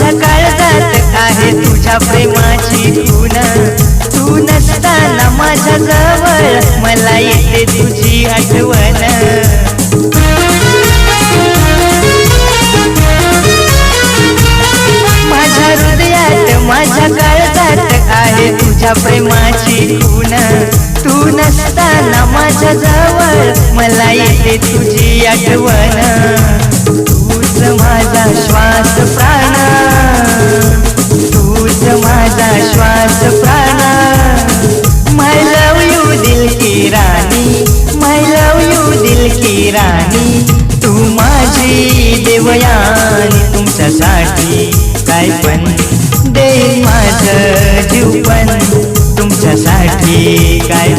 माझ्या काळजात आहे तुझ्या प्रेमाची खूण तू नसताना माझ्या जवळ मला येते तुझी आठवण माझ्या हृदयात माझ्या काळजात आहे तुझ्या प्रेमाची खूण तू नसताना माझ्या जवळ मला येते तुझी आठवण तूच माझा श्वास प्राण तूच माझा श्वास प्राण माय लव यू दिल की राणी माय लव यू दिल की राणी तू माझी देवयानी तुमच्यासाठी काय पण देईन माझं जीव पण तुमच्यासाठी काय